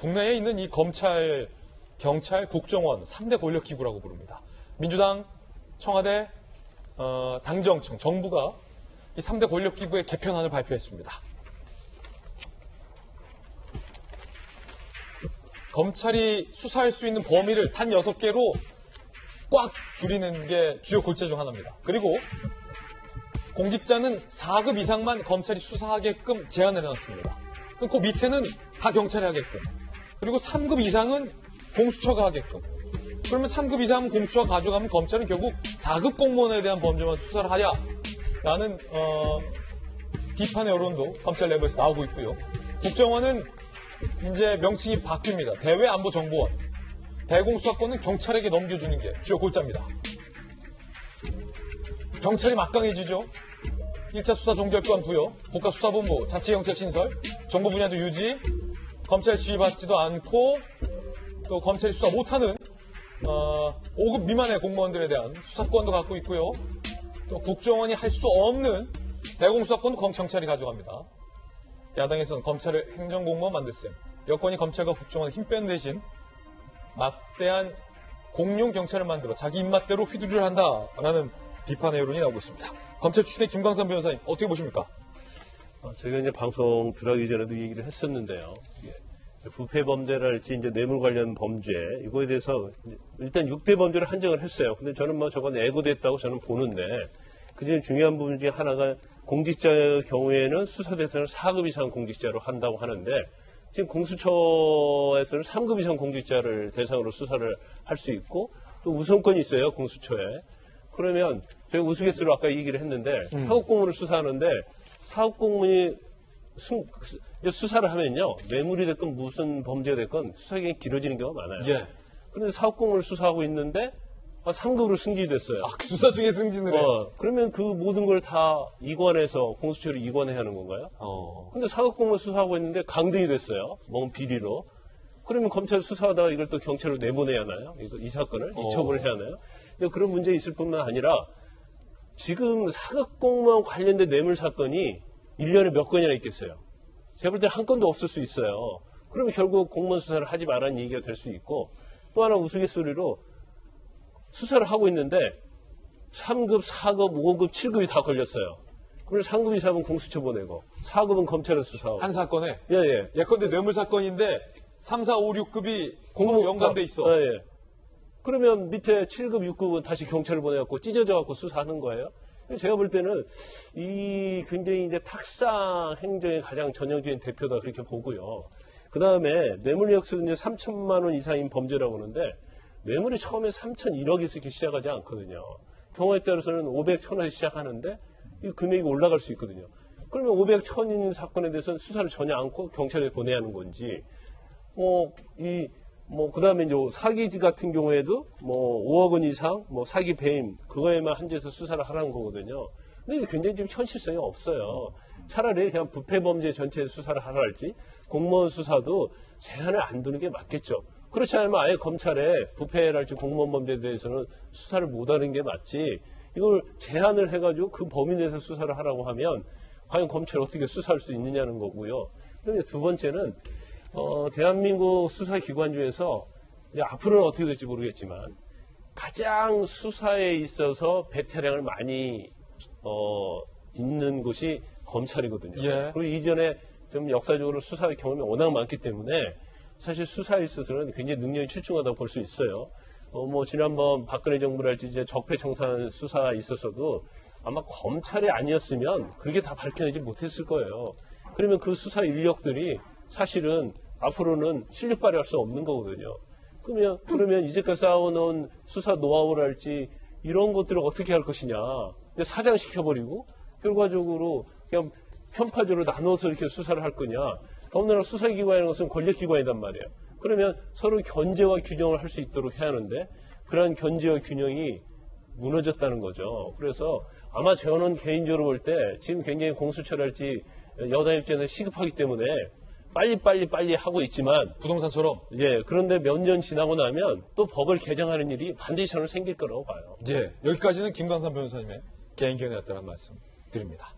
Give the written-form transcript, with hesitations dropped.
국내에 있는 이 검찰, 경찰, 국정원 3대 권력기구라고 부릅니다. 민주당, 청와대, 당정청, 정부가 이 3대 권력기구의 개편안을 발표했습니다. 검찰이 수사할 수 있는 범위를 단 6개로 꽉 줄이는 게 주요 골자 중 하나입니다. 그리고 공직자는 4급 이상만 검찰이 수사하게끔 제한을 해놨습니다. 그 밑에는 다 경찰이 하게끔. 그리고 3급 이상은 공수처가 하게끔. 그러면 3급 이상 공수처가 가져가면 검찰은 결국 4급 공무원에 대한 범죄만 수사를 하냐라는 비판의 여론도 검찰 내부에서 나오고 있고요. 국정원은 이제 명칭이 바뀝니다. 대외안보정보원. 대공수사권은 경찰에게 넘겨주는 게 주요 골자입니다. 경찰이 막강해지죠. 1차 수사 종결권 부여, 국가수사본부, 자치경찰 신설, 정보 분야도 유지, 검찰 지휘받지도 않고 또 검찰이 수사 못하는 5급 미만의 공무원들에 대한 수사권도 갖고 있고요. 또 국정원이 할 수 없는 대공수사권도 경찰이 가져갑니다. 야당에서는 검찰을 행정공무원 만들셈, 여권이 검찰과 국정원에 힘 뺀 대신 막대한 공룡 경찰을 만들어 자기 입맛대로 휘두르려 한다라는 비판의 여론이 나오고 있습니다. 검찰 출신의 김광삼 변호사님 어떻게 보십니까? 저희가 이제 방송 들어가기 전에도 얘기를 했었는데요. 부패 범죄랄지 이제 뇌물 관련 범죄 이거에 대해서 일단 6대 범죄를 한정을 했어요. 근데 저는 뭐 저건 애고됐다고 저는 보는데 그중에 중요한 부분 중에 하나가 공직자의 경우에는 수사 대상을 4급 이상 공직자로 한다고 하는데 지금 공수처에서는 3급 이상 공직자를 대상으로 수사를 할 수 있고 또 우선권이 있어요, 공수처에. 그러면 저희 우스갯소리로 아까 얘기를 했는데 사급 공무를 수사하는데 사급 공무원이 수사를 하면요, 뇌물이 됐건 무슨 범죄가 됐건 수사 기간이 길어지는 경우가 많아요. 예. 그런데 사급 공무를 수사하고 있는데 3급으로 승진됐어요. 그 수사 중에 승진을 해요? 그러면 그 모든 걸 다 이관해서 공수처로 이관해야 하는 건가요? 근데 사급 공무원 수사하고 있는데 강등이 됐어요. 뭔 비리로. 그러면 검찰 수사하다가 이걸 또 경찰로 내보내야 하나요? 이 사건을 이첩을 해야 하나요? 그런 문제 있을 뿐만 아니라 지금 사급 공무원 관련된 뇌물 사건이 1년에 몇 건이나 있겠어요. 제가 볼 때 한 건도 없을 수 있어요. 그러면 결국 공무원 수사를 하지 말라는 얘기가 될 수 있고 또 하나 우스갯소리로 수사를 하고 있는데 3급, 4급, 5급, 7급이 다 걸렸어요. 그러면 3급 이상은 공수처 보내고 4급은 검찰에 수사하고. 한 사건에? 예. 예컨대 뇌물 사건인데 3, 4, 5, 6급이 공무원 연관돼 있어. 예. 그러면 밑에 7급, 6급은 다시 경찰을 보내갖고 찢어져갖고 수사하는 거예요. 제가 볼 때는 이 굉장히 이제 탁상 행정의 가장 전형적인 대표다 그렇게 보고요. 그 다음에 뇌물 역수는 이제 3천만 원 이상인 범죄라고 하는데 뇌물이 처음에 3,100에서 이렇게 시작하지 않거든요. 경우에 따라서는 500, 1,000원에서 시작하는데 이 금액이 올라갈 수 있거든요. 그러면 500, 1,000인 사건에 대해서는 수사를 전혀 않고 경찰에 보내야 하는 건지, 그 다음에 이제 사기 같은 경우에도 5억 원 이상, 사기 배임, 그거에만 한정해서 수사를 하라는 거거든요. 근데 이게 굉장히 좀 현실성이 없어요. 차라리 그냥 부패 범죄 전체에 수사를 하라 할지, 공무원 수사도 제한을 안 두는 게 맞겠죠. 그렇지 않으면 아예 검찰에 부패랄지 공무원 범죄에 대해서는 수사를 못 하는 게 맞지, 이걸 제한을 해가지고 그 범위 내에서 수사를 하라고 하면 과연 검찰이 어떻게 수사할 수 있느냐는 거고요. 그다음에 두 번째는 대한민국 수사기관 중에서 이제 앞으로는 어떻게 될지 모르겠지만 가장 수사에 있어서 베테랑을 많이 있는 곳이 검찰이거든요. 예. 그리고 이전에 좀 역사적으로 수사의 경험이 워낙 많기 때문에 사실 수사에 있어서는 굉장히 능력이 출중하다고 볼 수 있어요. 지난번 박근혜 정부랄지 이제 적폐청산 수사가 있어서도 아마 검찰이 아니었으면 그게 다 밝혀내지 못했을 거예요. 그러면 그 수사 인력들이 사실은 앞으로는 실력 발휘할 수 없는 거거든요. 그러면 이제까지 쌓아놓은 수사 노하우랄지 이런 것들을 어떻게 할 것이냐. 사장시켜버리고 결과적으로 그냥 편파적으로 나눠서 이렇게 수사를 할 거냐. 더군다나 수사기관이라는 것은 권력기관이란 말이에요. 그러면 서로 견제와 균형을 할 수 있도록 해야 하는데 그러한 견제와 균형이 무너졌다는 거죠. 그래서 아마 저는 개인적으로 볼 때 지금 굉장히 공수처랄지 여당 입장에서 시급하기 때문에 빨리 하고 있지만 부동산처럼. 예, 그런데 몇 년 지나고 나면 또 법을 개정하는 일이 반드시 저는 생길 거라고 봐요. 예, 여기까지는 김광삼 변호사님의 개인 견해였다는 말씀 드립니다.